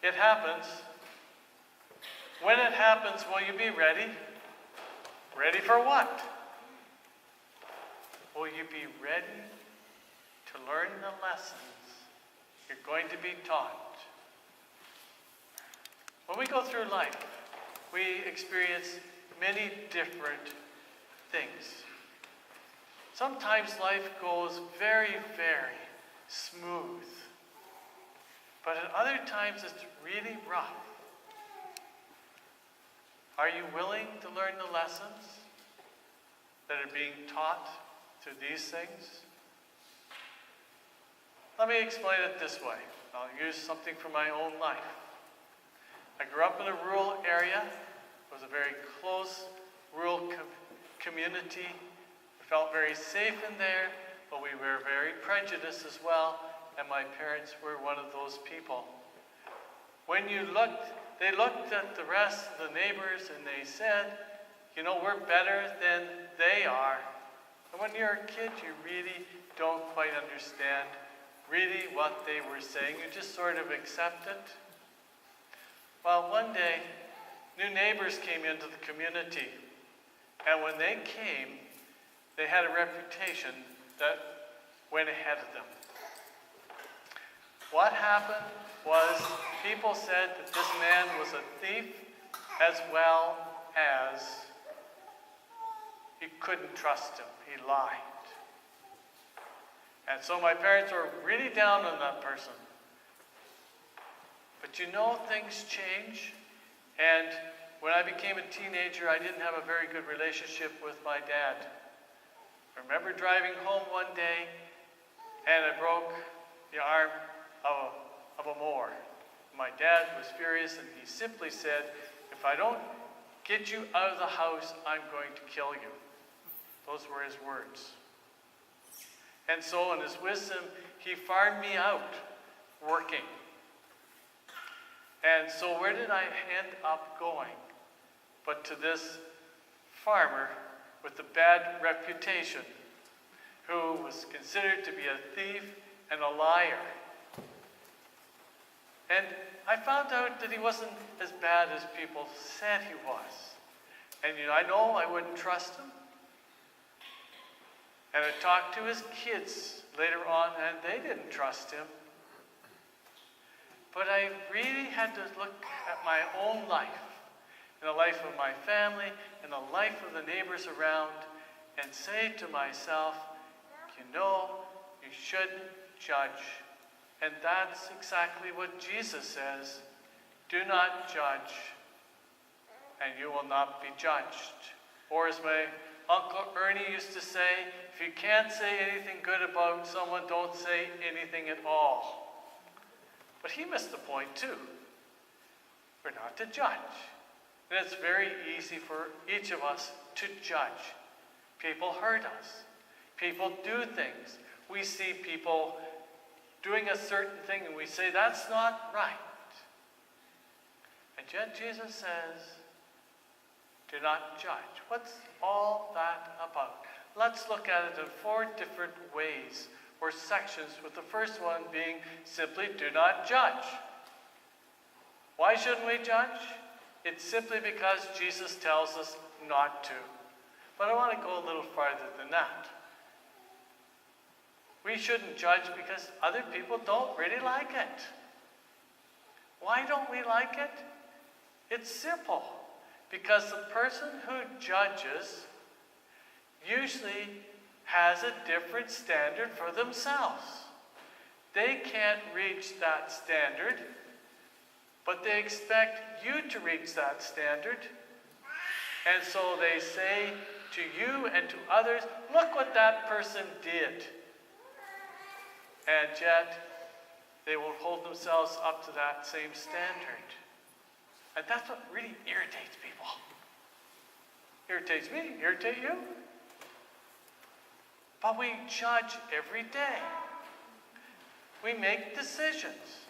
It happens. When it happens, will you be ready? Ready for what? Will you be ready to learn the lessons you're going to be taught? When we go through life, we experience many different things. Sometimes life goes very, very smooth. But at other times it's really rough. Are you willing to learn the lessons that are being taught through these things? Let me explain it this way. I'll use something from my own life. I grew up in a rural area. It was a very close rural community. I felt very safe in there, but we were very prejudiced as well, and my parents were one of those people. When they looked at the rest of the neighbors and they said, you know, we're better than they are. And when you're a kid, you really don't quite understand really what they were saying. You just sort of accept it. Well, one day, new neighbors came into the community. And when they came, they had a reputation that went ahead of them. What happened was people said that this man was a thief as well as you couldn't trust him. He lied. And so my parents were really down on that person. But you know, things change. And when I became a teenager, I didn't have a very good relationship with my dad. I remember driving home one day, and I broke the arm of a mower. My dad was furious, and he simply said, if I don't get you out of the house, I'm going to kill you. Those were his words. And so in his wisdom, he farmed me out working. And so where did I end up going? But to this farmer with a bad reputation, who was considered to be a thief and a liar. And I found out that he wasn't as bad as people said he was. And I know I wouldn't trust him. And I talked to his kids later on, and they didn't trust him. But I really had to look at my own life, and the life of my family, and the life of the neighbors around, and say to myself, you shouldn't judge. And that's exactly what Jesus says. Do not judge, and you will not be judged. Or as my Uncle Ernie used to say, if you can't say anything good about someone, don't say anything at all. But he missed the point too. We're not to judge. And it's very easy for each of us to judge. People hurt us. People do things. We see people doing a certain thing and we say, that's not right. And yet Jesus says, do not judge. What's all that about? Let's look at it in 4 different ways or sections, with the first one being simply do not judge. Why shouldn't we judge? It's simply because Jesus tells us not to. But I want to go a little farther than that. We shouldn't judge because other people don't really like it. Why don't we like it? It's simple. Because the person who judges usually has a different standard for themselves. They can't reach that standard, but they expect you to reach that standard. And so they say to you and to others, look what that person did. And yet, they will hold themselves up to that same standard. And that's what really irritates people. Irritates me, irritate you. But we judge every day. We make decisions.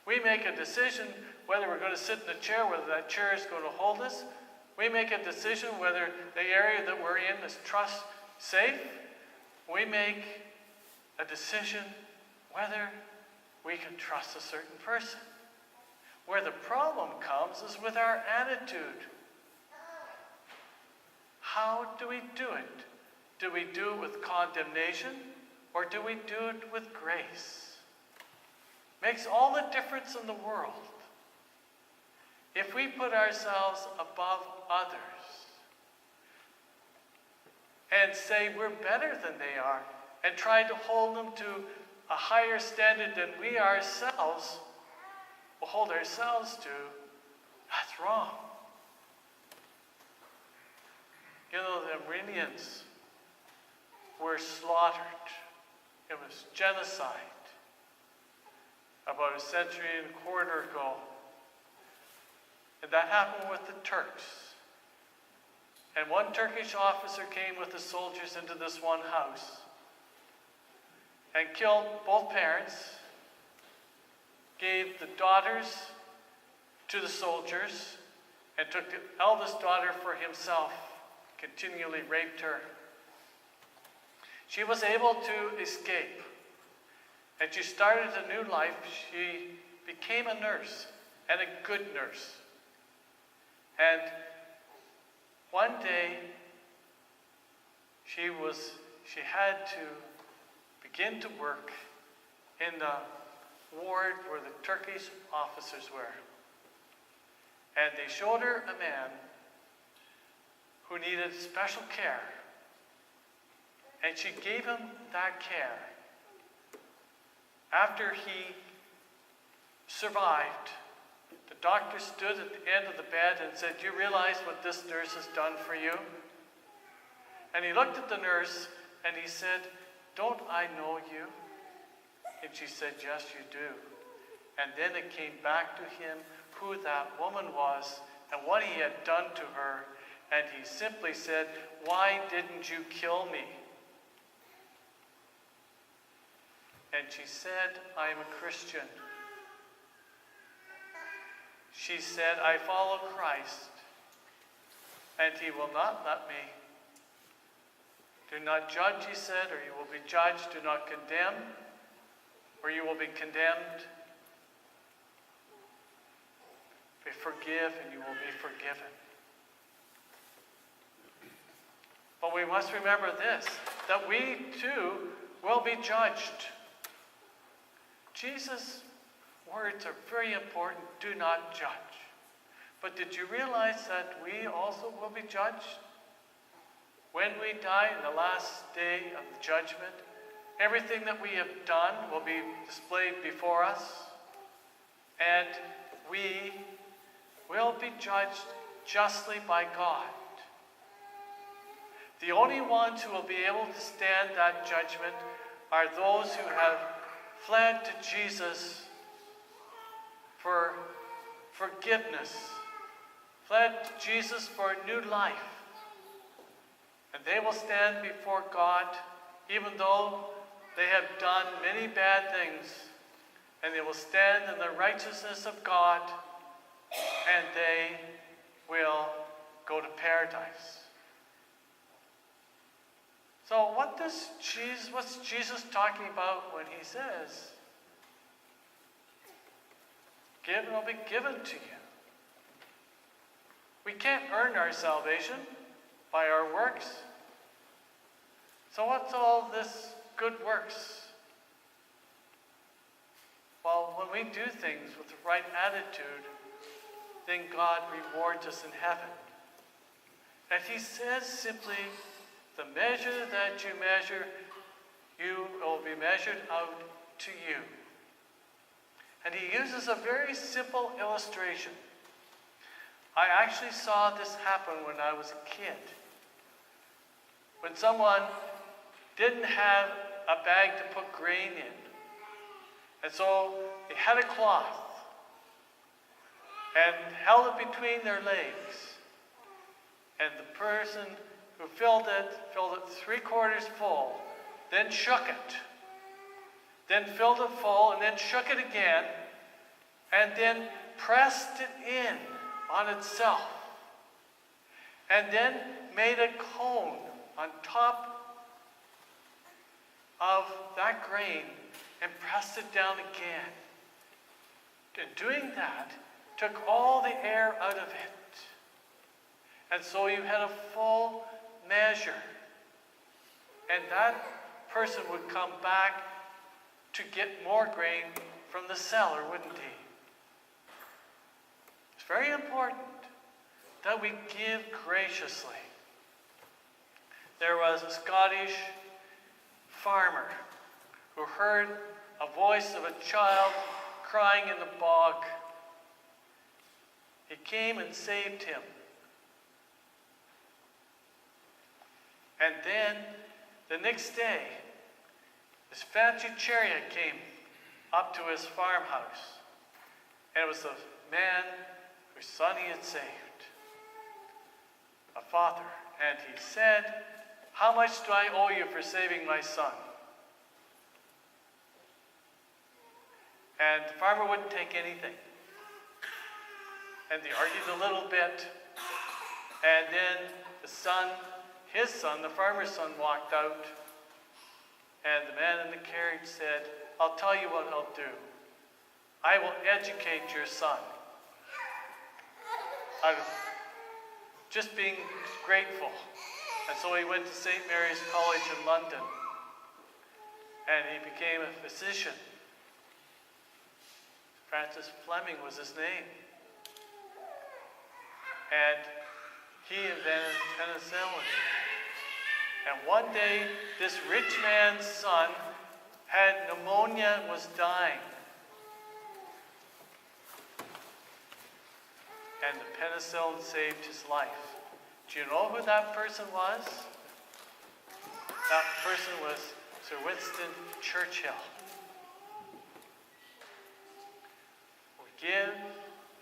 We make a decision whether we're going to sit in a chair, whether that chair is going to hold us. We make a decision whether the area that we're in is trust safe. We make a decision whether we can trust a certain person. Where the problem comes is with our attitude. How do we do it? Do we do it with condemnation, or do we do it with grace? Makes all the difference in the world. If we put ourselves above others and say we're better than they are and try to hold them to a higher standard than we ourselves will hold ourselves to, that's wrong. You know, the Armenians were slaughtered. It was genocide about a century and a quarter ago. And that happened with the Turks. And one Turkish officer came with the soldiers into this one house and killed both parents, gave the daughters to the soldiers, and took the eldest daughter for himself, continually raped her. She was able to escape, and she started a new life. She became a nurse, and a good nurse. And one day, she had to begin to work in the ward where the Turkish officers were. And they showed her a man who needed special care. And she gave him that care. After he survived, the doctor stood at the end of the bed and said, "Do you realize what this nurse has done for you?" And he looked at the nurse and he said, "Don't I know you?" And she said, "Yes, you do." And then it came back to him who that woman was and what he had done to her. And he simply said, "Why didn't you kill me?" And she said, "I am a Christian." She said, "I follow Christ, and he will not let me. Do not judge," he said, "or you will be judged. Do not condemn, or you will be condemned. Forgive, and you will be forgiven." But we must remember this, that we too will be judged. Jesus' words are very important. Do not judge. But did you realize that we also will be judged? When we die in the last day of the judgment, everything that we have done will be displayed before us, and we will be judged justly by God. The only ones who will be able to stand that judgment are those who have fled to Jesus for forgiveness, fled to Jesus for a new life. And they will stand before God, even though they have done many bad things, and they will stand in the righteousness of God, and they will go to paradise. So what's Jesus talking about when he says, "Give and it will be given to you"? We can't earn our salvation by our works. So what's all this good works? Well, when we do things with the right attitude, then God rewards us in heaven. And he says simply, "The measure that you measure, you will be measured out to you." And he uses a very simple illustration. I actually saw this happen when I was a kid. When someone didn't have a bag to put grain in, and so they had a cloth and held it between their legs, and the person who filled it 3/4 full, then shook it, then filled it full, and then shook it again, and then pressed it in on itself, and then made a cone on top of that grain and pressed it down again. In doing that, took all the air out of it. And so you had a full measure. And that person would come back to get more grain from the cellar, wouldn't he? It's very important that we give graciously. There was a Scottish farmer who heard a voice of a child crying in the bog. He came and saved him. And then, the next day, this fancy chariot came up to his farmhouse. And it was the man whose son he had saved, a father. And he said, "How much do I owe you for saving my son?" And the farmer wouldn't take anything. And they argued a little bit. And then his son, the farmer's son, walked out. And the man in the carriage said, "I'll tell you what I'll do. I will educate your son." I was just being grateful. And so he went to St. Mary's College in London. And he became a physician. Francis Fleming was his name. And he invented penicillin. And one day, this rich man's son had pneumonia and was dying. And the penicillin saved his life. Do you know who that person was? That person was Sir Winston Churchill. We'll give,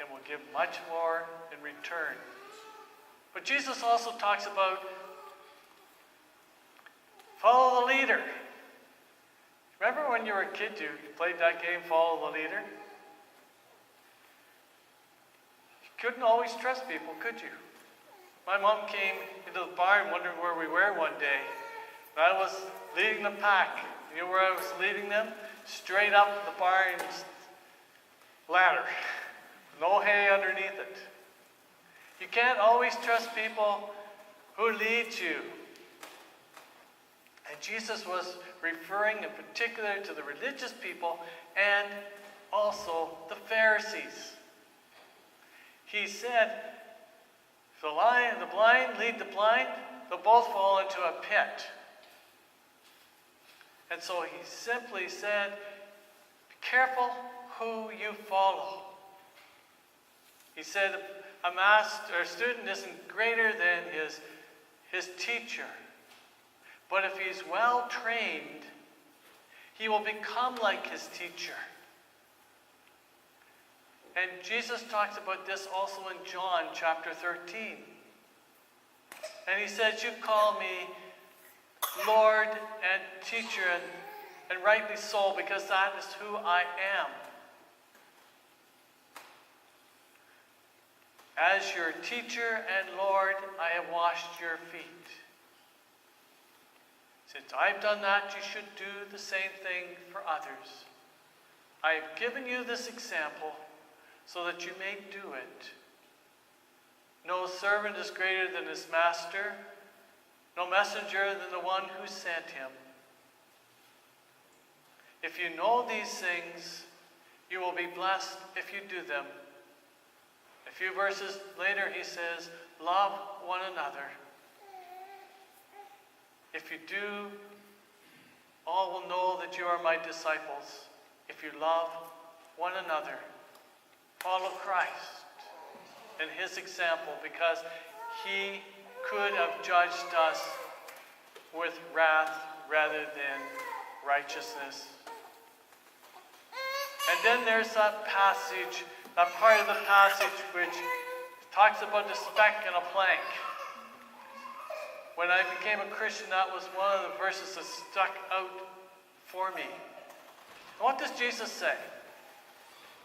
and we'll give much more in return. But Jesus also talks about follow the leader. Remember when you were a kid, you played that game, Follow the Leader? You couldn't always trust people, could you? My mom came into the barn wondering where we were one day. And I was leading the pack. You know where I was leading them? Straight up the barn's ladder. No hay underneath it. You can't always trust people who lead you. And Jesus was referring in particular to the religious people and also the Pharisees. He said, if the blind lead the blind, they'll both fall into a pit. And so he simply said, be careful who you follow. He said, a student isn't greater than his teacher. But if he's well trained, he will become like his teacher. And Jesus talks about this also in John chapter 13. And he says, you call me Lord and teacher, and rightly so, because that is who I am. As your teacher and Lord, I have washed your feet. Since I've done that, you should do the same thing for others. I have given you this example so that you may do it. No servant is greater than his master, no messenger than the one who sent him. If you know these things, you will be blessed if you do them. A few verses later, he says, love one another. If you do, all will know that you are my disciples, if you love one another. Follow Christ and his example, because he could have judged us with wrath rather than righteousness. And then there's that passage, that part of the passage which talks about the speck and a plank. When I became a Christian, that was one of the verses that stuck out for me. And what does Jesus say?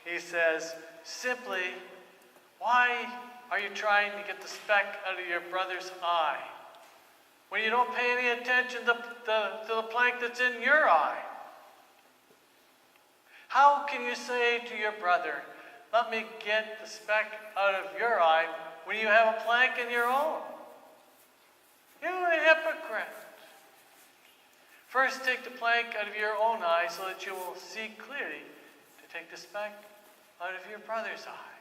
He says, simply, why are you trying to get the speck out of your brother's eye when you don't pay any attention to the plank that's in your eye? How can you say to your brother, Let me get the speck out of your eye when you have a plank in your own. You a hypocrite. First take the plank out of your own eye so that you will see clearly to take the speck out of your brother's eye.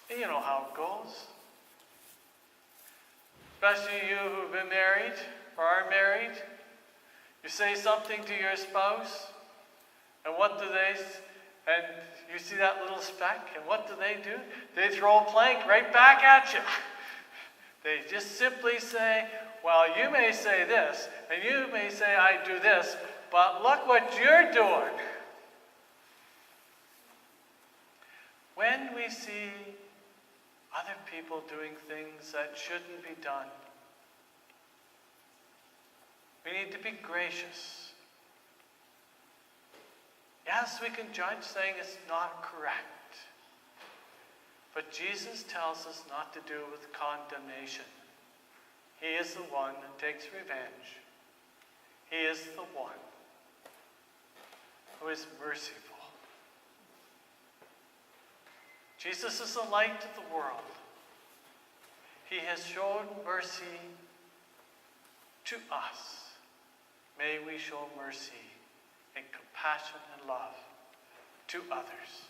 And you know how it goes. Especially you who've been married or are married. You say something to your spouse, and what do they and you see that little speck, and what do? They throw a plank right back at you. They just simply say, well, you may say this, and you may say I do this, but look what you're doing. When we see other people doing things that shouldn't be done, we need to be gracious. Yes, we can judge saying it's not correct. But Jesus tells us not to do it with condemnation. He is the one that takes revenge. He is the one who is merciful. Jesus is the light of the world. He has shown mercy to us. May we show mercy and compassion and love to others.